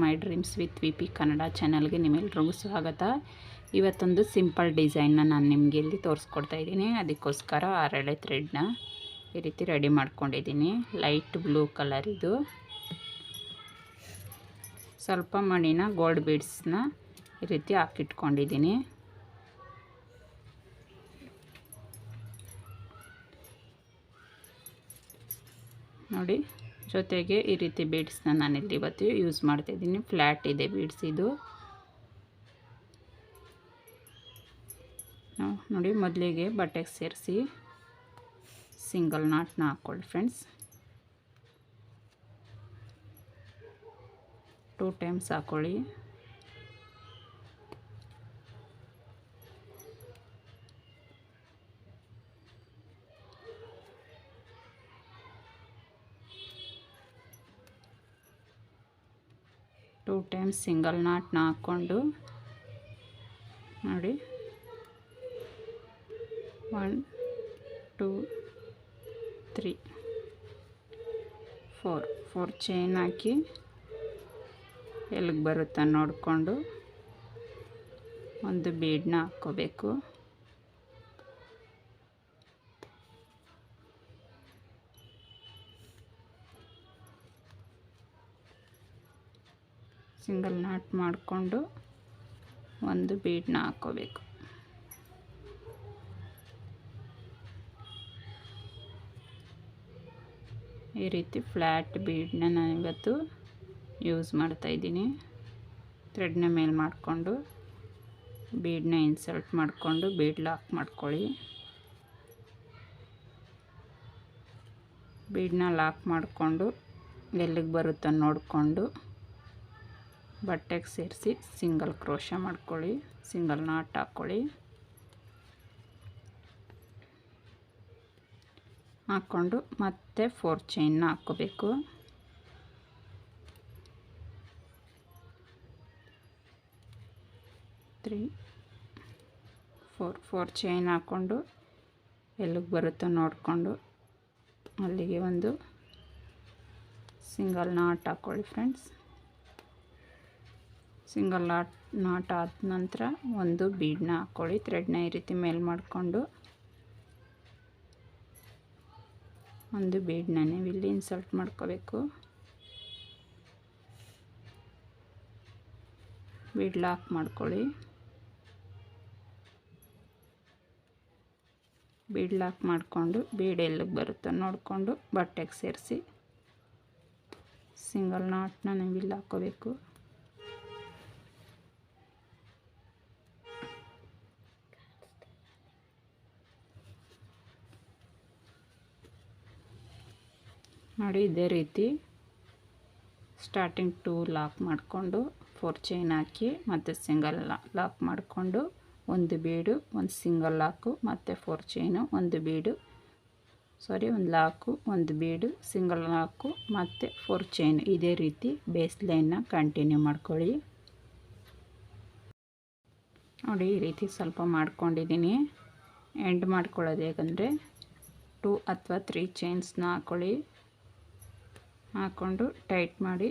My dreams with V P Kannada ಚಾನಲ್ಗೆ ನಿಮ್ಮೆಲ್ರಿಗೂ ಸ್ವಾಗತ. ಇವತ್ತೊಂದು ಸಿಂಪಲ್ ಡಿಸೈನ್ನ ನಾನು ನಿಮಗೆ ಇಲ್ಲಿ ತೋರಿಸ್ಕೊಡ್ತಾ ಇದ್ದೀನಿ. ಅದಕ್ಕೋಸ್ಕರ 6 ಎಳೆ ಥ್ರೆಡ್ನ ಈ ರೀತಿ ರೆಡಿ ಮಾಡ್ಕೊಂಡಿದ್ದೀನಿ. ಲೈಟ್ ಬ್ಲೂ ಕಲರ್ ಇದು. ಸ್ವಲ್ಪ ಮಣಿನ ಗೋಲ್ಡ್ ಬೀಡ್ಸ್ನ ಈ ರೀತಿ ಹಾಕಿಟ್ಕೊಂಡಿದ್ದೀನಿ. ನೋಡಿ, ಜೊತೆಗೆ ಈ ರೀತಿ ಬೀಡ್ಸ್ನ ನಾನಿಲ್ಲಿ ಇವತ್ತು ಯೂಸ್ ಮಾಡ್ತಾಯಿದ್ದೀನಿ. ಫ್ಲ್ಯಾಟ್ ಇದೆ ಬೀಡ್ಸ್ ಇದು. ನೋಡಿ, ಮೊದಲಿಗೆ ಬಟ್ಟೆಗೆ ಸೇರಿಸಿ ಸಿಂಗಲ್ ನಾಟ್ನ ಹಾಕ್ಕೊಳ್ಳಿ ಫ್ರೆಂಡ್ಸ್. 2 ಟೈಮ್ಸ್ ಹಾಕ್ಕೊಳ್ಳಿ. ಟೂ ಟೈಮ್ಸ್ ಸಿಂಗಲ್ ನಾಟ್ನ ಹಾಕ್ಕೊಂಡು ನೋಡಿ, 1 2 3 4 ಚೈನ್ ಹಾಕಿ ಎಲ್ಲಿಗೆ ಬರುತ್ತಾ ನೋಡಿಕೊಂಡು ಒಂದು ಬೀಡನ್ನ ಹಾಕ್ಕೋಬೇಕು. ಸಿಂಗಲ್ ನಾಟ್ ಮಾಡಿಕೊಂಡು ಒಂದು ಬೀಡನ್ನ ಹಾಕ್ಕೋಬೇಕು. ಈ ರೀತಿ ಫ್ಲ್ಯಾಟ್ ಬೀಡನ್ನ ನಾನು ಇವತ್ತು ಯೂಸ್ ಮಾಡ್ತಾಯಿದ್ದೀನಿ. ಥ್ರೆಡ್ನ ಮೇಲೆ ಮಾಡಿಕೊಂಡು ಬೀಡನ್ನ ಇನ್ಸರ್ಟ್ ಮಾಡಿಕೊಂಡು ಬೀಡ್ ಲಾಕ್ ಮಾಡ್ಕೊಳ್ಳಿ. ಬೀಡನ್ನ ಲಾಕ್ ಮಾಡಿಕೊಂಡು ಎಲ್ಲಿಗೆ ಬರುತ್ತೋ ನೋಡಿಕೊಂಡು ಬಟ್ಟೆಗೆ ಸೇರಿಸಿ ಸಿಂಗಲ್ ಕ್ರೋಶ ಮಾಡ್ಕೊಳ್ಳಿ. ಸಿಂಗಲ್ ನಾಟ್ ಹಾಕ್ಕೊಳ್ಳಿ. ಹಾಕ್ಕೊಂಡು ಮತ್ತೆ 4 ಚೈನ್ನ ಹಾಕ್ಕೋಬೇಕು. 3 4 ಚೈನ್ ಹಾಕ್ಕೊಂಡು ಎಲ್ಲಿಗೆ ಬರುತ್ತೋ ನೋಡಿಕೊಂಡು ಅಲ್ಲಿಗೆ ಒಂದು ಸಿಂಗಲ್ ನಾಟ್ ಹಾಕ್ಕೊಳ್ಳಿ ಫ್ರೆಂಡ್ಸ್. ಸಿಂಗಲ್ ನಾಟ್ ಆದ ನಂತರ ಒಂದು ಬೀಡನ್ನ ಹಾಕ್ಕೊಳ್ಳಿ. ಥ್ರೆಡ್ನ ಈ ರೀತಿ ಮೇಲೆ ಮಾಡಿಕೊಂಡು ಒಂದು ಬೀಡನ್ನ ನೀವು ಇಲ್ಲಿ ಇನ್ಸರ್ಟ್ ಮಾಡ್ಕೋಬೇಕು. ಬೀಡ್ ಲಾಕ್ ಮಾಡ್ಕೊಳ್ಳಿ. ಬೀಡ್ ಲಾಕ್ ಮಾಡಿಕೊಂಡು ಬೀಡ್ ಎಲ್ಲಿಗೆ ಬರುತ್ತೋ ನೋಡಿಕೊಂಡು ಬಟ್ಟೆಗೆ ಸೇರಿಸಿ ಸಿಂಗಲ್ ನಾಟ್ನ ನೀವು ಇಲ್ಲಿ ಹಾಕ್ಕೋಬೇಕು. ನೋಡಿ, ಇದೇ ರೀತಿ ಸ್ಟಾರ್ಟಿಂಗ್ 2 ಲಾಕ್ ಮಾಡಿಕೊಂಡು 4 ಚೈನ್ ಹಾಕಿ ಮತ್ತು ಸಿಂಗಲ್ ಲಾಕ್ ಮಾಡಿಕೊಂಡು ಒಂದು ಬೀಡು, ಒಂದು ಸಿಂಗಲ್ ಲಾಕು ಮತ್ತು 4 ಚೈನು, ಒಂದು ಬೀಡು ಒಂದು ಲಾಕು, ಒಂದು ಬೀಡು, ಸಿಂಗಲ್ ಲಾಕು ಮತ್ತು 4 ಚೈನು. ಇದೇ ರೀತಿ ಬೇಸ್ ಲೈನ್ನ ಕಂಟಿನ್ಯೂ ಮಾಡ್ಕೊಳ್ಳಿ. ನೋಡಿ, ಈ ರೀತಿ ಸ್ವಲ್ಪ ಮಾಡ್ಕೊಂಡಿದ್ದೀನಿ. ಎಂಡ್ ಮಾಡ್ಕೊಳ್ಳೋದು ಹೇಗಂದರೆ 2 ಅಥವಾ 3 ಚೈನ್ಸ್ನ ಹಾಕ್ಕೊಳ್ಳಿ. ಹಾಕ್ಕೊಂಡು ಟೈಟ್ ಮಾಡಿ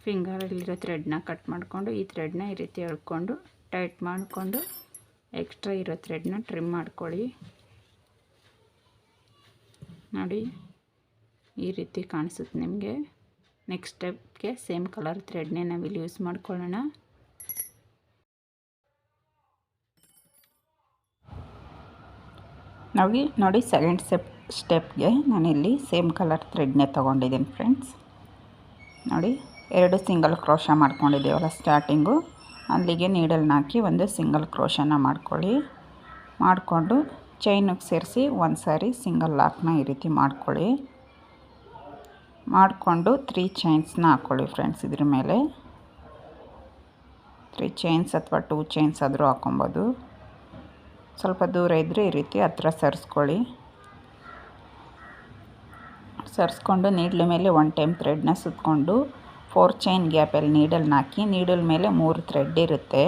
ಫಿಂಗರಲ್ಲಿರೋ ಥ್ರೆಡ್ನ ಕಟ್ ಮಾಡಿಕೊಂಡು ಈ ಥ್ರೆಡ್ನ ಈ ರೀತಿ ಎಳ್ಕೊಂಡು ಟೈಟ್ ಮಾಡಿಕೊಂಡು ಎಕ್ಸ್ಟ್ರಾ ಇರೋ ಥ್ರೆಡ್ನ ಟ್ರಿಮ್ ಮಾಡ್ಕೊಳ್ಳಿ. ನೋಡಿ, ಈ ರೀತಿ ಕಾಣಿಸುತ್ತೆ ನಿಮಗೆ. ನೆಕ್ಸ್ಟ್ ಸ್ಟೆಪ್ಗೆ ಸೇಮ್ ಕಲರ್ ಥ್ರೆಡ್ನೇ ನಾವಿಲ್ಲಿ ಯೂಸ್ ಮಾಡ್ಕೊಳ್ಳೋಣ. ನೋಡಿ, ಸೆಕೆಂಡ್ ಸ್ಟೆಪ್ಗೆ ನಾನಿಲ್ಲಿ ಸೇಮ್ ಕಲರ್ ಥ್ರೆಡ್ನೇ ತೊಗೊಂಡಿದ್ದೀನಿ ಫ್ರೆಂಡ್ಸ್. ನೋಡಿ, 2 ಸಿಂಗಲ್ ಕ್ರೋಶ ಮಾಡ್ಕೊಂಡಿದ್ದೀವಲ್ಲ ಸ್ಟಾರ್ಟಿಂಗು, ಅಲ್ಲಿಗೆ ನೀಡಲ್ನ ಹಾಕಿ ಒಂದು ಸಿಂಗಲ್ ಕ್ರೋಶನ ಮಾಡ್ಕೊಳ್ಳಿ. ಮಾಡಿಕೊಂಡು ಚೈನಿಗೆ ಸೇರಿಸಿ ಒಂದು ಸಾರಿ ಸಿಂಗಲ್ ಲಾಕ್ನ ಈ ರೀತಿ ಮಾಡ್ಕೊಳ್ಳಿ. ಮಾಡಿಕೊಂಡು 3 ಚೈನ್ಸ್ನ ಹಾಕ್ಕೊಳ್ಳಿ ಫ್ರೆಂಡ್ಸ್. ಇದ್ರ ಮೇಲೆ 3 ಚೈನ್ಸ್ ಅಥವಾ 2 ಚೈನ್ಸ್ ಆದರೂ ಹಾಕ್ಕೊಬೋದು. ಸ್ವಲ್ಪ ದೂರ ಇದ್ದರೆ ಈ ರೀತಿ ಹತ್ರ ಸರಿಸ್ಕೊಳ್ಳಿ. ಸರಿಸ್ಕೊಂಡು ನೀಡ್ಲ್ ಮೇಲೆ 1 ಟೈಮ್ ಥ್ರೆಡ್ನ ಸುತ್ತಕೊಂಡು 4 ಚೈನ್ ಗ್ಯಾಪಲ್ಲಿ ನೀಡಲ್ನ ಹಾಕಿ ನೀಡಲ್ ಮೇಲೆ 3 ಥ್ರೆಡ್ ಇರುತ್ತೆ.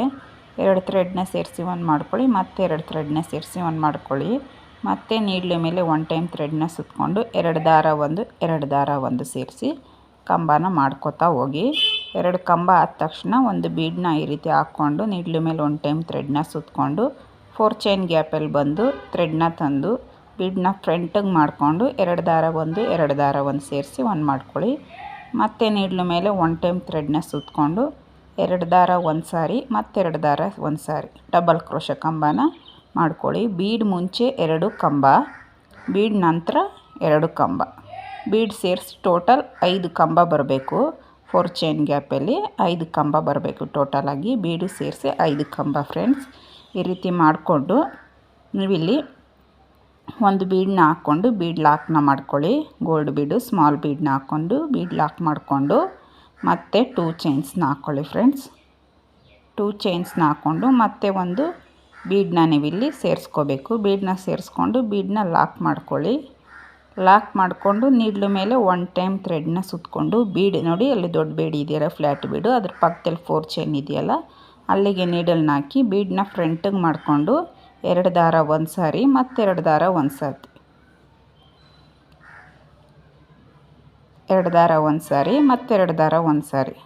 2 ಥ್ರೆಡ್ನ ಸೇರಿಸಿ 1 ಮಾಡ್ಕೊಳ್ಳಿ, ಮತ್ತೆ 2 ಥ್ರೆಡ್ನ ಸೇರಿಸಿ 1 ಮಾಡ್ಕೊಳ್ಳಿ. ಮತ್ತೆ ನೀಡ್ಲ್ ಮೇಲೆ 1 ಟೈಮ್ ಥ್ರೆಡ್ನ ಸುತ್ತಕೊಂಡು 2 ದಾರ 1 2 ದಾರ 1 ಸೇರಿಸಿ ಕಂಬನ ಮಾಡ್ಕೋತಾ ಹೋಗಿ. 2 ಕಂಬ ಆದ ತಕ್ಷಣ ಒಂದು ಬೀಡನ್ನ ಈ ರೀತಿ ಹಾಕ್ಕೊಂಡು ನೀಡ್ಲು ಮೇಲೆ ಒಂದು ಟೈಮ್ ಥ್ರೆಡ್ನ ಸುತ್ತಕೊಂಡು 4 ಚೈನ್ ಗ್ಯಾಪಲ್ಲಿ ಬಂದು ಥ್ರೆಡ್ನ ತಂದು ಬೀಡನ್ನ ಫ್ರಂಟಿಗೆ ಮಾಡಿಕೊಂಡು 2 ದಾರ ಒಂದು 2 ದಾರ ಒಂದು ಸೇರಿಸಿ ಒಂದು ಮಾಡ್ಕೊಳ್ಳಿ. ಮತ್ತು ನೀಡ್ಲು ಮೇಲೆ 1 ಟೈಮ್ ಥ್ರೆಡ್ನ ಸುತ್ತಕೊಂಡು 2 ದಾರ ಒಂದು ಸಾರಿ ಮತ್ತು 2 ದಾರ ಒಂದು ಸಾರಿ ಡಬಲ್ ಕ್ರೋಶೆ ಕಂಬನ ಮಾಡ್ಕೊಳ್ಳಿ. ಬೀಡ್ ಮುಂಚೆ 2 ಕಂಬ, ಬೀಡ್ ನಂತರ 2 ಕಂಬ, ಬೀಡ್ ಸೇರಿಸಿ ಟೋಟಲ್ 5 ಕಂಬ ಬರಬೇಕು. 4 ಚೈನ್ ಗ್ಯಾಪಲ್ಲಿ 5 ಕಂಬ ಬರಬೇಕು ಟೋಟಲಾಗಿ, ಬೀಡು ಸೇರಿಸಿ 5 ಕಂಬ ಫ್ರೆಂಡ್ಸ್. ಈ ರೀತಿ ಮಾಡಿಕೊಂಡು ನೀವಿಲ್ಲಿ ಒಂದು ಬೀಡನ್ನ ಹಾಕ್ಕೊಂಡು ಬೀಡ್ ಲಾಕ್ನ ಮಾಡ್ಕೊಳ್ಳಿ. ಗೋಲ್ಡ್ ಬೀಡು ಸ್ಮಾಲ್ ಬೀಡನ್ನ ಹಾಕ್ಕೊಂಡು ಬೀಡ್ ಲಾಕ್ ಮಾಡಿಕೊಂಡು ಮತ್ತೆ 2 ಚೈನ್ಸ್ನ ಹಾಕ್ಕೊಳ್ಳಿ ಫ್ರೆಂಡ್ಸ್. 2 ಚೈನ್ಸ್ನ ಹಾಕ್ಕೊಂಡು ಮತ್ತೆ ಒಂದು ಬೀಡನ್ನ ನೀವಿಲ್ಲಿ ಸೇರಿಸ್ಕೋಬೇಕು. ಬೀಡನ್ನ ಸೇರಿಸ್ಕೊಂಡು ಬೀಡನ್ನ ಲಾಕ್ ಮಾಡ್ಕೊಳ್ಳಿ. ಲಾಕ್ ಮಾಡಿಕೊಂಡು ನೀಡ್ಲು ಮೇಲೆ 1 ಟೈಮ್ ಥ್ರೆಡ್ನ ಸುತ್ತಕೊಂಡು ಬೀಡ್ ನೋಡಿ ಅಲ್ಲಿ ದೊಡ್ಡ ಬೀಡ್ ಇದೆಯಲ್ಲ ಫ್ಲ್ಯಾಟ್ ಬೀಡು, ಅದ್ರ ಪಕ್ಕದಲ್ಲಿ 4 ಚೈನ್ ಇದೆಯಲ್ಲ ಅಲ್ಲಿಗೆ ನೀಡಲ್ನ ಹಾಕಿ ಬೀಡನ್ನ ಫ್ರಂಟಿಗೆ ಮಾಡಿಕೊಂಡು 2 ದಾರ ಒಂದು ಸಾರಿ ಮತ್ತು 2 ದಾರ ಒಂದು ಸಾರಿ, 2 ದಾರ ಒಂದು ಸಾರಿ ಮತ್ತು 2 ದಾರ ಒಂದು ಸಾರಿ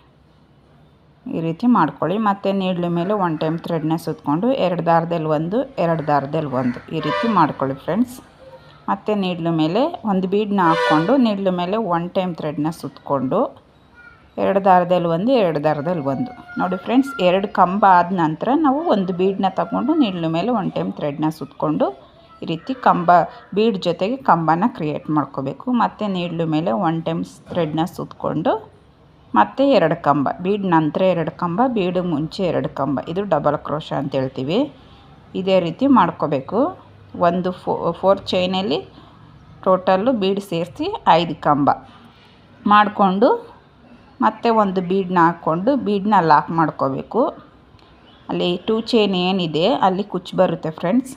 ಈ ರೀತಿ ಮಾಡ್ಕೊಳ್ಳಿ. ಮತ್ತು ನೀಡ್ಲು ಮೇಲೆ 1 ಟೈಮ್ ಥ್ರೆಡ್ನ ಸುತ್ತಕೊಂಡು 2 ದಾರದಲ್ಲಿ ಒಂದು 2 ದಾರದಲ್ಲಿ ಒಂದು ಈ ರೀತಿ ಮಾಡ್ಕೊಳ್ಳಿ ಫ್ರೆಂಡ್ಸ್. ಮತ್ತು ನೀಡ್ಲು ಮೇಲೆ ಒಂದು ಬೀಡನ್ನ ಹಾಕ್ಕೊಂಡು ನೀಡ್ಲು ಮೇಲೆ 1 ಟೈಮ್ ಥ್ರೆಡ್ನ ಸುತ್ತಕೊಂಡು 2 ದಾರದಲ್ಲಿ ಒಂದು 2 ದಾರದಲ್ಲಿ ಒಂದು ನೋಡಿ ಫ್ರೆಂಡ್ಸ್. 2 ಕಂಬ ಆದ ನಂತರ ನಾವು ಒಂದು ಬೀಡನ್ನ ತಗೊಂಡು ನೀಡ್ಲು ಮೇಲೆ 1 ಟೈಮ್ ಥ್ರೆಡ್ನ ಸುತ್ತಕೊಂಡು ಈ ರೀತಿ ಕಂಬ ಬೀಡ್ ಜೊತೆಗೆ ಕಂಬನ ಕ್ರಿಯೇಟ್ ಮಾಡ್ಕೋಬೇಕು. ಮತ್ತು ನೀಡ್ಲು ಮೇಲೆ 1 ಟೈಮ್ ಥ್ರೆಡ್ನ ಸುತ್ತಕೊಂಡು ಮತ್ತು 2 ಕಂಬ, ಬೀಡ್ ನಂತರ 2 ಕಂಬ, ಬೀಡು ಮುಂಚೆ 2 ಕಂಬ, ಇದು ಡಬಲ್ ಕ್ರೋಶ ಅಂತ ಹೇಳ್ತೀವಿ. ಇದೇ ರೀತಿ ಮಾಡ್ಕೋಬೇಕು. ಒಂದು 4 ಚೈನಲ್ಲಿ ಟೋಟಲ್ಲು ಬೀಡ್ ಸೇರಿಸಿ 5 ಕಂಬ ಮಾಡಿಕೊಂಡು ಮತ್ತೆ ಒಂದು ಬೀಡನ್ನ ಹಾಕ್ಕೊಂಡು ಬೀಡನ್ನ ಲಾಕ್ ಮಾಡ್ಕೋಬೇಕು. ಅಲ್ಲಿ 2 ಚೈನ್ ಏನಿದೆ ಅಲ್ಲಿ ಕುಚ್ಚು ಬರುತ್ತೆ ಫ್ರೆಂಡ್ಸ್,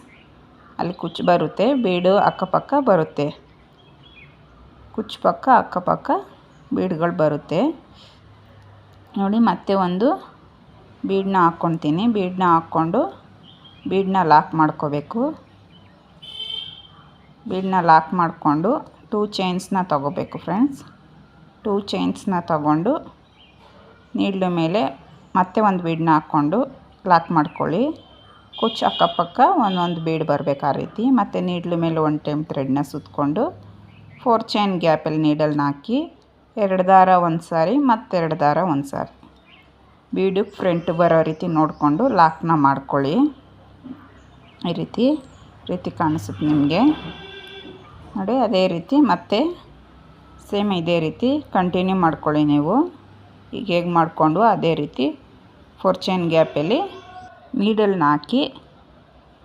ಅಲ್ಲಿ ಕುಚ್ಚು ಬರುತ್ತೆ, ಬೀಡು ಅಕ್ಕಪಕ್ಕ ಬರುತ್ತೆ, ಕುಚ್ಚು ಪಕ್ಕ ಅಕ್ಕಪಕ್ಕ ಬೀಡ್ಗಳು ಬರುತ್ತೆ ನೋಡಿ. ಮತ್ತೆ ಒಂದು ಬೀಡನ್ನ ಹಾಕ್ಕೊತೀನಿ, ಬೀಡನ್ನ ಹಾಕ್ಕೊಂಡು ಬೀಡನ್ನ ಲಾಕ್ ಮಾಡ್ಕೋಬೇಕು. ಬೀಡನ್ನ ಲಾಕ್ ಮಾಡಿಕೊಂಡು 2 ಚೈನ್ಸ್ನ ತಗೋಬೇಕು ಫ್ರೆಂಡ್ಸ್. 2 ಚೈನ್ಸ್ನ ತಗೊಂಡು ನೀಡ್ಲು ಮೇಲೆ ಮತ್ತೆ ಒಂದು ಬೀಡನ್ನ ಹಾಕ್ಕೊಂಡು ಲಾಕ್ ಮಾಡ್ಕೊಳ್ಳಿ. ಕುಚ್ಚು ಅಕ್ಕಪಕ್ಕ ಒಂದೊಂದು ಬೀಡ್ ಬರಬೇಕು ಆ ರೀತಿ. ಮತ್ತು ನೀಡ್ಲು ಮೇಲೆ 1 ಟೈಮ್ ಥ್ರೆಡ್ನ ಸುತ್ತಕೊಂಡು 4 ಚೈನ್ ಗ್ಯಾಪಲ್ಲಿ ನೀಡಲ್ನ ಹಾಕಿ 2 ದಾರ ಒಂದು ಸಾರಿ ಮತ್ತು 2 ದಾರ ಒಂದು ಸಾರಿ ಬೀಡು ಫ್ರಂಟ್ ಬರೋ ರೀತಿ ನೋಡಿಕೊಂಡು ಲಾಕ್ನ ಮಾಡ್ಕೊಳ್ಳಿ. ಈ ರೀತಿ ಕಾಣಿಸುತ್ತೆ ನಿಮಗೆ ನೋಡಿ. ಅದೇ ರೀತಿ ಮತ್ತೆ ಸೇಮ್ ಇದೇ ರೀತಿ ಕಂಟಿನ್ಯೂ ಮಾಡ್ಕೊಳ್ಳಿ ನೀವು. ಈಗ ಹೇಗೆ ಮಾಡಿಕೊಂಡು ಅದೇ ರೀತಿ 4 ಚೈನ್ ಗ್ಯಾಪಲ್ಲಿ ನೀಡಲ್ನ ಹಾಕಿ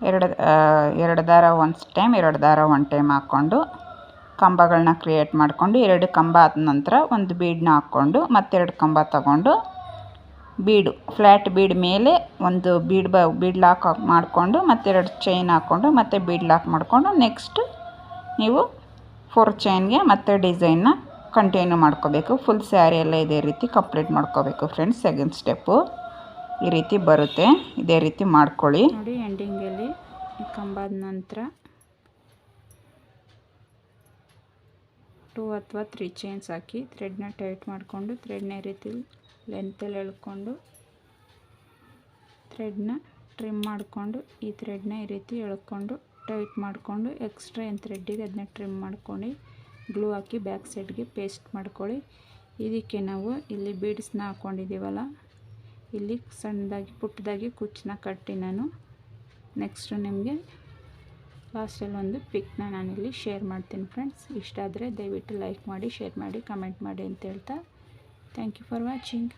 2 ದಾರ ಒಂದು ಟೈಮ್ 2 ದಾರ ಒಂದು ಟೈಮ್ ಹಾಕ್ಕೊಂಡು ಕಂಬಗಳನ್ನ ಕ್ರಿಯೇಟ್ ಮಾಡಿಕೊಂಡು 2 ಕಂಬ ಆದ ನಂತರ ಒಂದು ಬೀಡನ್ನ ಹಾಕ್ಕೊಂಡು ಮತ್ತೆ 2 ಕಂಬ ತಗೊಂಡು ಬೀಡು ಫ್ಲ್ಯಾಟ್ ಬೀಡ್ ಮೇಲೆ ಒಂದು ಬೀಡ್ ಲಾಕ್ ಮಾಡಿಕೊಂಡು ಮತ್ತೆ 2 ಚೈನ್ ಹಾಕ್ಕೊಂಡು ಮತ್ತೆ ಬೀಡ್ ಲಾಕ್ ಮಾಡಿಕೊಂಡು ನೆಕ್ಸ್ಟ್ ನೀವು 4 ಚೈನ್ಗೆ ಮತ್ತೆ ಡಿಸೈನ್ನ ಕಂಟಿನ್ಯೂ ಮಾಡ್ಕೋಬೇಕು. ಫುಲ್ ಸ್ಯಾರಿ ಎಲ್ಲ ಇದೇ ರೀತಿ ಕಂಪ್ಲೀಟ್ ಮಾಡ್ಕೋಬೇಕು ಫ್ರೆಂಡ್ಸ್. ಸೆಕೆಂಡ್ ಸ್ಟೆಪ್ಪು ಈ ರೀತಿ ಬರುತ್ತೆ, ಇದೇ ರೀತಿ ಮಾಡ್ಕೊಳ್ಳಿ ನೋಡಿ. ಎಂಡಿಂಗಲ್ಲಿ ಕಂಬಾದ ನಂತರ 2 ಅಥವಾ 3 ಚೈನ್ಸ್ ಹಾಕಿ ಥ್ರೆಡ್ನ ಟೈಟ್ ಮಾಡಿಕೊಂಡು ಥ್ರೆಡ್ನ ಈ ರೀತಿ ಲೆಂತಲ್ಲಿ ಎಳ್ಕೊಂಡು ಥ್ರೆಡ್ನ ಟ್ರಿಮ್ ಮಾಡಿಕೊಂಡು ಈ ಥ್ರೆಡ್ನ ಈ ರೀತಿ ಎಳ್ಕೊಂಡು ಟೈಟ್ ಮಾಡಿಕೊಂಡು ಎಕ್ಸ್ಟ್ರಾ ಏನು ಥ್ರೆಡ್ಡಿಗೆ ಅದನ್ನ ಟ್ರಿಮ್ ಮಾಡ್ಕೊಂಡು ಗ್ಲೂ ಹಾಕಿ ಬ್ಯಾಕ್ ಸೈಡ್ಗೆ ಪೇಸ್ಟ್ ಮಾಡ್ಕೊಳ್ಳಿ. ಇದಕ್ಕೆ ನಾವು ಇಲ್ಲಿ ಬೀಡ್ಸ್ನ ಹಾಕ್ಕೊಂಡಿದ್ದೀವಲ್ಲ ಇಲ್ಲಿ ಸಣ್ಣದಾಗಿ ಪುಟ್ಟದಾಗಿ ಕುಚ್ಚನ್ನ ಕಟ್ಟಿ ನಾನು ನೆಕ್ಸ್ಟು ನಿಮಗೆ ಲಾಸ್ಟಲ್ಲಿ ಒಂದು ಪಿಕ್ನ ನಾನಿಲ್ಲಿ ಶೇರ್ ಮಾಡ್ತೀನಿ ಫ್ರೆಂಡ್ಸ್. ಇಷ್ಟ ಆದರೆ ದಯವಿಟ್ಟು ಲೈಕ್ ಮಾಡಿ, ಶೇರ್ ಮಾಡಿ, ಕಮೆಂಟ್ ಮಾಡಿ ಅಂತ ಹೇಳ್ತಾ ಥ್ಯಾಂಕ್ ಯು ಫಾರ್ ವಾಚಿಂಗ್.